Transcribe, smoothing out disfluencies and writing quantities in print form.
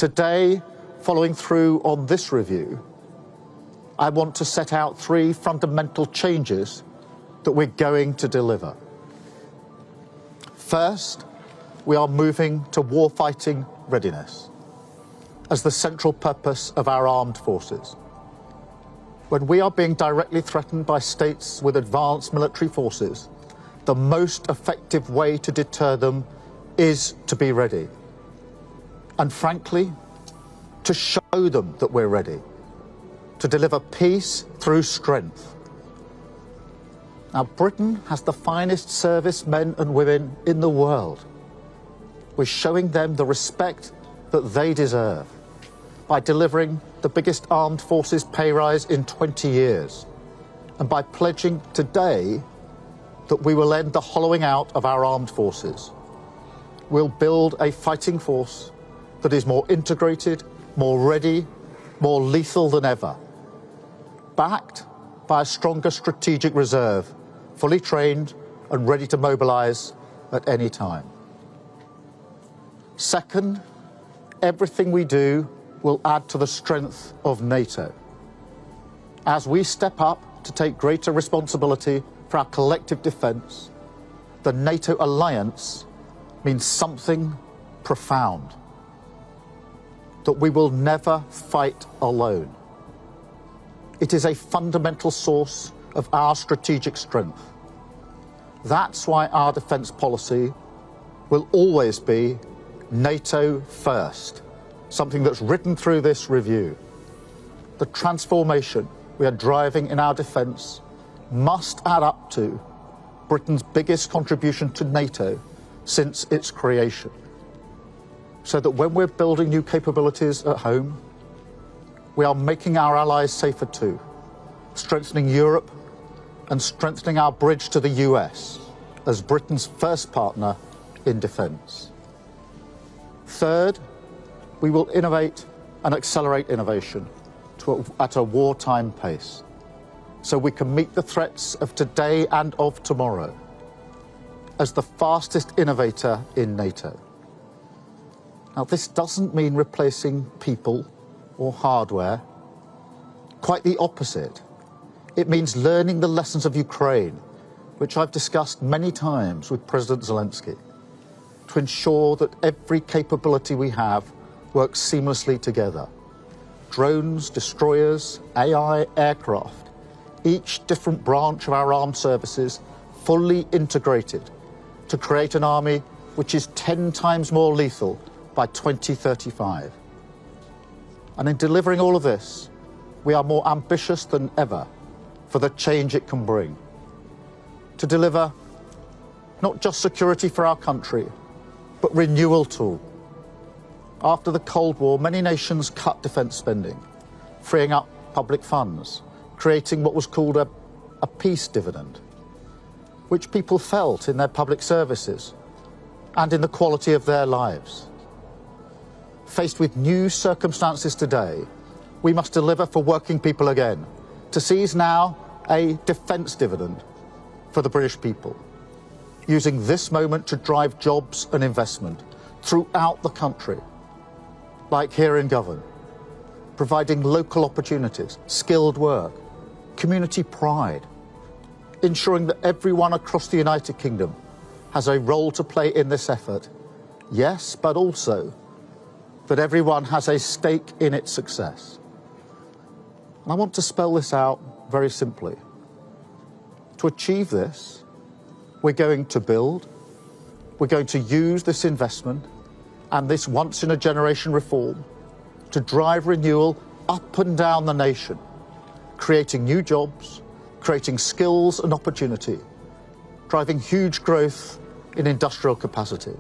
Today, following through on this review, I want to set out 3 fundamental changes that we're going to deliver. First, we are moving to warfighting readiness as the central purpose of our armed forces. When we are being directly threatened by states with advanced military forces, the most effective way to deter them is to be ready. And frankly, to show them that we're ready, to deliver peace through strength. Now, Britain has the finest servicemen and women in the world. We're showing them the respect that they deserve by delivering the biggest armed forces pay rise in 20 years, and by pledging today that we will end the hollowing out of our armed forces. We'll build a fighting force that is more integrated, more ready, more lethal than ever, backed by a stronger strategic reserve, fully trained and ready to mobilise at any time. Second, everything we do will add to the strength of NATO. As we step up to take greater responsibility for our collective defence, the NATO alliance means something profound: that we will never fight alone. It is a fundamental source of our strategic strength. That's why our defence policy will always be NATO first, something that's written through this review. The transformation we are driving in our defence must add up to Britain's biggest contribution to NATO since its creation, so that when we're building new capabilities at home, we are making our allies safer too, strengthening Europe and strengthening our bridge to the US as Britain's first partner in defence. Third, we will innovate and accelerate innovation at a wartime pace, so we can meet the threats of today and of tomorrow as the fastest innovator in NATO. Now, this doesn't mean replacing people or hardware. Quite the opposite. It means learning the lessons of Ukraine, which I've discussed many times with President Zelensky, to ensure that every capability we have works seamlessly together. Drones, destroyers, AI, aircraft, each different branch of our armed services fully integrated to create an army which is 10 times more lethal by 2035. And in delivering all of this, we are more ambitious than ever for the change it can bring. To deliver not just security for our country, but renewal too. After the Cold War, many nations cut defence spending, freeing up public funds, creating what was called a peace dividend, which people felt in their public services and in the quality of their lives. Faced with new circumstances today, we must deliver for working people again, to seize now a defence dividend for the British people, using this moment to drive jobs and investment throughout the country, like here in Govan, providing local opportunities, skilled work, community pride, ensuring that everyone across the United Kingdom has a role to play in this effort, yes, but also that everyone has a stake in its success. And I want to spell this out very simply. To achieve this, we're going to build, we're going to use this investment and this once-in-a-generation reform to drive renewal up and down the nation, creating new jobs, creating skills and opportunity, driving huge growth in industrial capacity.